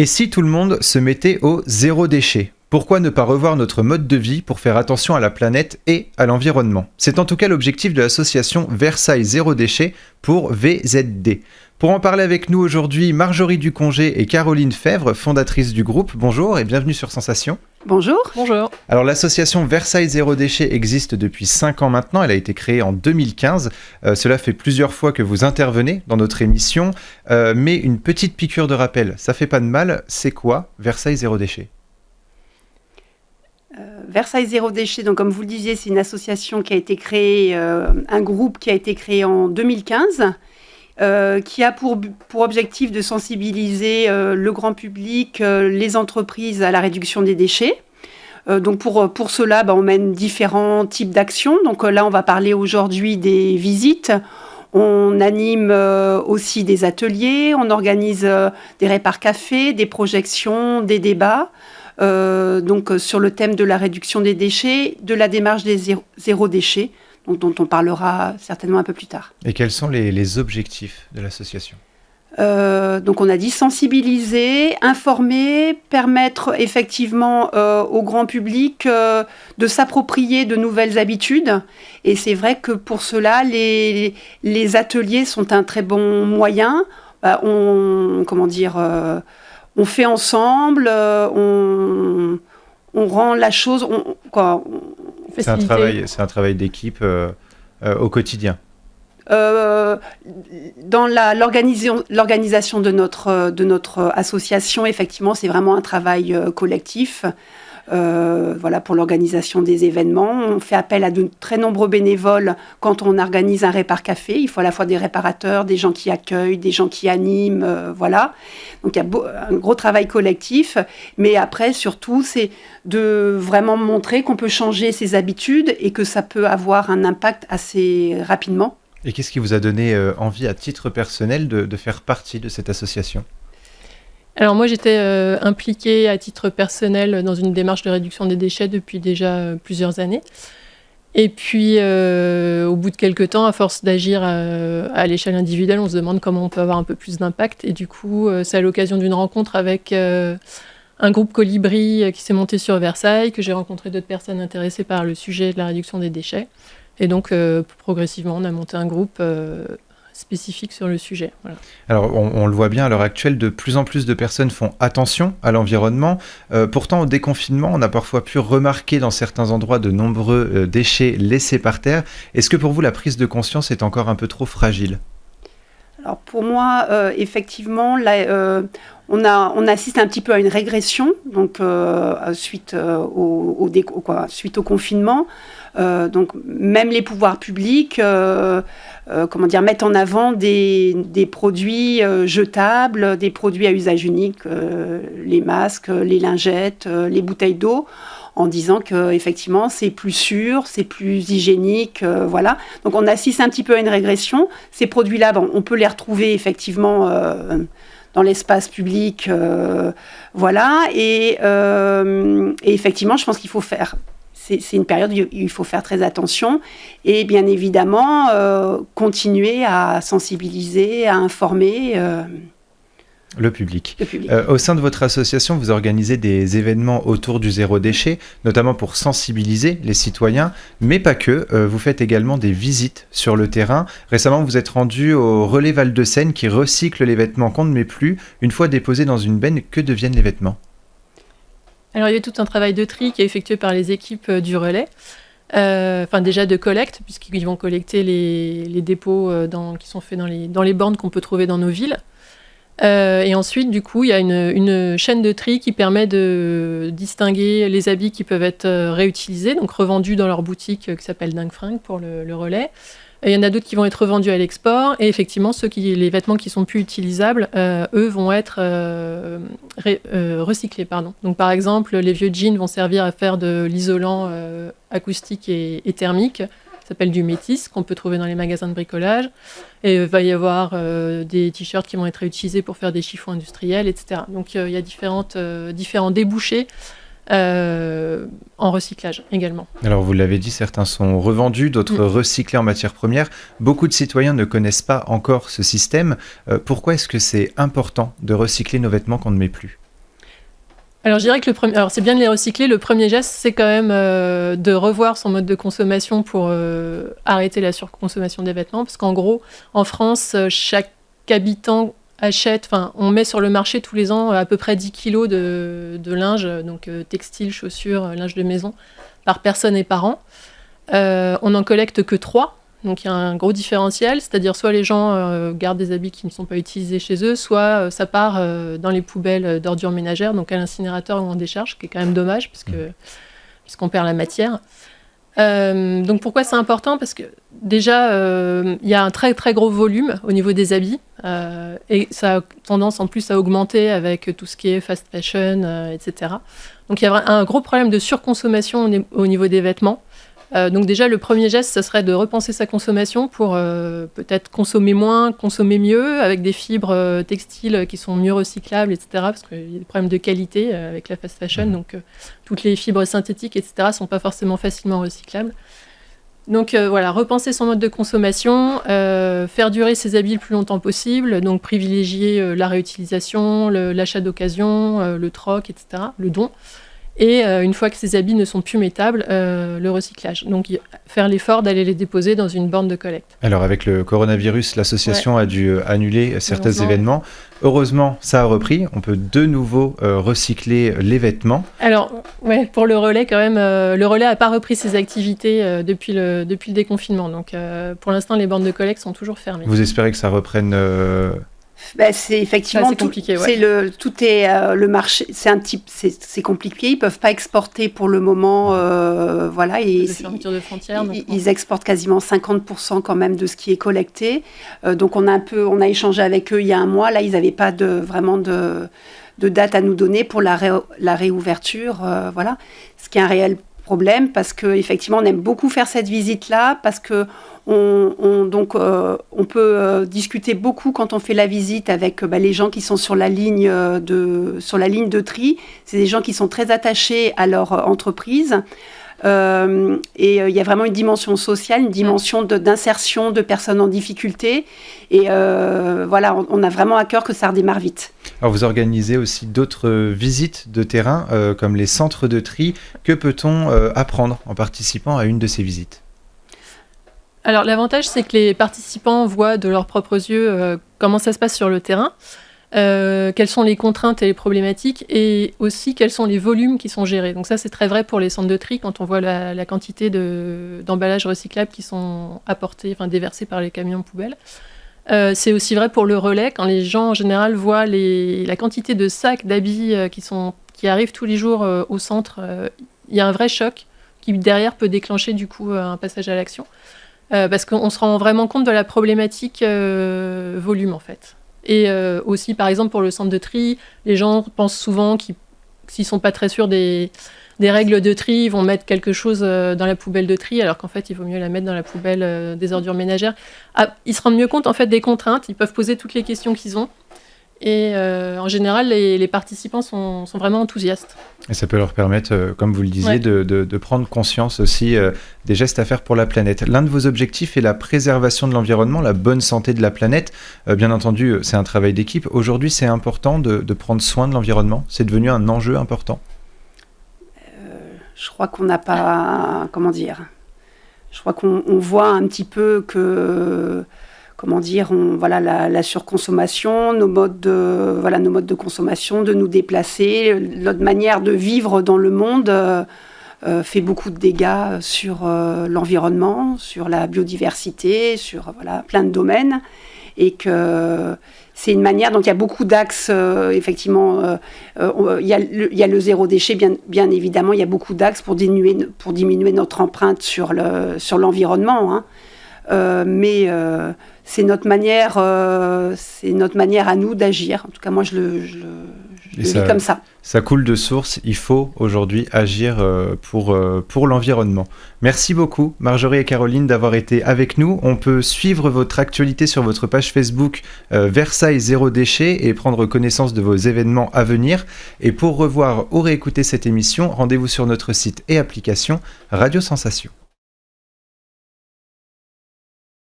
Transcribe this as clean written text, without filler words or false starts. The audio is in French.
Et si tout le monde se mettait au zéro déchet? Pourquoi ne pas revoir notre mode de vie pour faire attention à la planète et à l'environnement? C'est en tout cas l'objectif de l'association Versailles Zéro Déchet pour VZD. Pour en parler avec nous aujourd'hui, Marjorie Ducongé et Caroline Fèvre, fondatrices du groupe. Bonjour et bienvenue sur Sensation. Bonjour. Bonjour. Alors l'association Versailles Zéro Déchet existe depuis 5 ans maintenant, elle a été créée en 2015. Cela fait plusieurs fois que vous intervenez dans notre émission, mais une petite piqûre de rappel, ça fait pas de mal. C'est quoi Versailles Zéro Déchet? Versailles Zéro Déchet, donc comme vous le disiez, c'est une association qui a été créée, un groupe qui a été créé en 2015, qui a pour objectif de sensibiliser le grand public, les entreprises à la réduction des déchets. Donc pour cela, on mène différents types d'actions. Donc là, on va parler aujourd'hui des visites. On anime aussi des ateliers, on organise des répars cafés, des projections, des débats. Donc sur le thème de la réduction des déchets, de la démarche des zéro déchet, dont on parlera certainement un peu plus tard. Et quels sont les objectifs de l'association ? Donc on a dit sensibiliser, informer, permettre effectivement au grand public de s'approprier de nouvelles habitudes. Et c'est vrai que pour cela, les ateliers sont un très bon moyen. On fait ensemble, on rend la chose... C'est un travail d'équipe au quotidien. Dans l'organisation de notre association, effectivement, c'est vraiment un travail collectif. Pour l'organisation des événements. On fait appel à de très nombreux bénévoles quand on organise un répar café. Il faut à la fois des réparateurs, des gens qui accueillent, des gens qui animent, Donc il y a un gros travail collectif, mais après surtout c'est de vraiment montrer qu'on peut changer ses habitudes et que ça peut avoir un impact assez rapidement. Et qu'est-ce qui vous a donné envie à titre personnel de faire partie de cette association ? Alors moi j'étais impliquée à titre personnel dans une démarche de réduction des déchets depuis déjà plusieurs années. Et puis au bout de quelques temps, à force d'agir à l'échelle individuelle, on se demande comment on peut avoir un peu plus d'impact. Et du coup, c'est à l'occasion d'une rencontre avec un groupe Colibri qui s'est monté sur Versailles, que j'ai rencontré d'autres personnes intéressées par le sujet de la réduction des déchets. Et donc progressivement, on a monté un groupe spécifique sur le sujet. Voilà. Alors, on le voit bien, à l'heure actuelle, de plus en plus de personnes font attention à l'environnement. Pourtant, au déconfinement, on a parfois pu remarquer dans certains endroits de nombreux déchets laissés par terre. Est-ce que pour vous, la prise de conscience est encore un peu trop fragile ? Alors pour moi, effectivement, là, on assiste un petit peu à une régression, donc suite au confinement. Donc même les pouvoirs publics mettent en avant des produits jetables, des produits à usage unique, les masques, les lingettes, les bouteilles d'eau, en disant qu'effectivement c'est plus sûr, c'est plus hygiénique, voilà. Donc on assiste un petit peu à une régression. Ces produits-là, on peut les retrouver effectivement dans l'espace public, voilà. Et effectivement, je pense qu'il faut faire... C'est une période où il faut faire très attention et bien évidemment continuer à sensibiliser, à informer le public. Au sein de votre association, vous organisez des événements autour du zéro déchet, notamment pour sensibiliser les citoyens, mais pas que. Vous faites également des visites sur le terrain. Récemment, vous êtes rendu au Relais Val-de-Seine qui recycle les vêtements qu'on ne met plus. Une fois déposés dans une benne, que deviennent les vêtements ? Alors, il y a tout un travail de tri qui est effectué par les équipes du relais. Déjà de collecte, puisqu'ils vont collecter les dépôts qui sont faits dans les bornes qu'on peut trouver dans nos villes. Et ensuite, du coup, il y a une chaîne de tri qui permet de distinguer les habits qui peuvent être réutilisés, donc revendus dans leur boutique qui s'appelle Dingue Fringue pour le relais. Il y en a d'autres qui vont être revendus à l'export. Et effectivement, les vêtements qui sont plus utilisables, eux, vont être recyclés. Donc, par exemple, les vieux jeans vont servir à faire de l'isolant acoustique et thermique. Ça s'appelle du métis, qu'on peut trouver dans les magasins de bricolage. Et il va y avoir des t-shirts qui vont être réutilisés pour faire des chiffons industriels, etc. Donc, il y a différents débouchés en recyclage également. Alors vous l'avez dit, certains sont revendus, d'autres recyclés en matière première. Beaucoup de citoyens ne connaissent pas encore ce système. Pourquoi est-ce que c'est important de recycler nos vêtements qu'on ne met plus ? Alors, je dirais que c'est bien de les recycler. Le premier geste, c'est quand même de revoir son mode de consommation pour arrêter la surconsommation des vêtements. Parce qu'en gros, en France, chaque habitant on met sur le marché tous les ans à peu près 10 kilos de linge, donc textile, chaussures, linge de maison, par personne et par an. On n'en collecte que 3. Donc il y a un gros différentiel, c'est-à-dire soit les gens gardent des habits qui ne sont pas utilisés chez eux, soit ça part dans les poubelles d'ordures ménagères, donc à l'incinérateur ou en décharge, ce qui est quand même dommage puisqu'on perd la matière. Donc pourquoi c'est important ? Parce que déjà, il y a un très très gros volume au niveau des habits et ça a tendance en plus à augmenter avec tout ce qui est fast fashion, etc. Donc il y a un gros problème de surconsommation au niveau des vêtements. Donc déjà, le premier geste, ce serait de repenser sa consommation pour peut-être consommer moins, consommer mieux, avec des fibres textiles qui sont mieux recyclables, etc. Parce qu'il y a des problèmes de qualité avec la fast fashion, donc toutes les fibres synthétiques, etc. ne sont pas forcément facilement recyclables. Donc voilà, repenser son mode de consommation, faire durer ses habits le plus longtemps possible, donc privilégier la réutilisation, l'achat d'occasion, le troc, etc., le don. Et une fois que ces habits ne sont plus mettables, le recyclage. Donc faire l'effort d'aller les déposer dans une borne de collecte. Alors avec le coronavirus, l'association a dû annuler certains événements. Heureusement, ça a repris. On peut de nouveau recycler les vêtements. Alors pour le relais quand même, le relais n'a pas repris ses activités depuis le déconfinement. Donc pour l'instant, les bornes de collecte sont toujours fermées. Vous espérez que ça reprenne c'est effectivement compliqué. Tout est le marché. C'est compliqué. Ils peuvent pas exporter pour le moment. Voilà. Et fermeture de frontières. Ils exportent quasiment 50% quand même de ce qui est collecté. Donc on a échangé avec eux il y a un mois. Là, ils n'avaient pas vraiment de date à nous donner pour la réouverture. Voilà. Ce qui est un réel problème parce que effectivement on aime beaucoup faire cette visite là parce que on peut discuter beaucoup quand on fait la visite avec les gens qui sont sur la ligne de tri. C'est des gens qui sont très attachés à leur entreprise. Et il y a vraiment une dimension sociale, une dimension d'insertion de personnes en difficulté. Et voilà, on a vraiment à cœur que ça redémarre vite. Alors vous organisez aussi d'autres visites de terrain, comme les centres de tri. Que peut-on apprendre en participant à une de ces visites ? Alors l'avantage, c'est que les participants voient de leurs propres yeux comment ça se passe sur le terrain. Quelles sont les contraintes et les problématiques et aussi quels sont les volumes qui sont gérés. Donc ça, c'est très vrai pour les centres de tri quand on voit la quantité d'emballages recyclables qui sont apportés, déversés par les camions poubelles. C'est aussi vrai pour le relais, quand les gens en général voient la quantité de sacs d'habits qui arrivent tous les jours au centre, il y a un vrai choc qui derrière peut déclencher du coup un passage à l'action. Parce qu'on se rend vraiment compte de la problématique volume en fait. Et aussi, par exemple, pour le centre de tri, les gens pensent souvent qu'ils s'ils ne sont pas très sûrs des règles de tri, ils vont mettre quelque chose dans la poubelle de tri, alors qu'en fait, il vaut mieux la mettre dans la poubelle des ordures ménagères. Ils se rendent mieux compte en fait, des contraintes, ils peuvent poser toutes les questions qu'ils ont. Et en général, les participants sont vraiment enthousiastes. Et ça peut leur permettre, comme vous le disiez, de prendre conscience aussi des gestes à faire pour la planète. L'un de vos objectifs est la préservation de l'environnement, la bonne santé de la planète. Bien entendu, c'est un travail d'équipe. Aujourd'hui, c'est important de prendre soin de l'environnement. C'est devenu un enjeu important. Je crois qu'on n'a pas... Comment dire ? Je crois qu'on voit un petit peu que... Comment dire, la surconsommation, nos modes de consommation, de nous déplacer, notre manière de vivre dans le monde fait beaucoup de dégâts sur l'environnement, sur la biodiversité, sur plein de domaines. Et que c'est une manière, donc il y a beaucoup d'axes, effectivement, il y a le zéro déchet, bien évidemment, il y a beaucoup d'axes pour diminuer notre empreinte sur l'environnement, hein. Mais c'est notre manière à nous d'agir. En tout cas, moi, je le vis comme ça. Ça coule de source. Il faut aujourd'hui agir pour l'environnement. Merci beaucoup, Marjorie et Caroline, d'avoir été avec nous. On peut suivre votre actualité sur votre page Facebook Versailles Zéro Déchet et prendre connaissance de vos événements à venir. Et pour revoir ou réécouter cette émission, rendez-vous sur notre site et application Radio Sensation.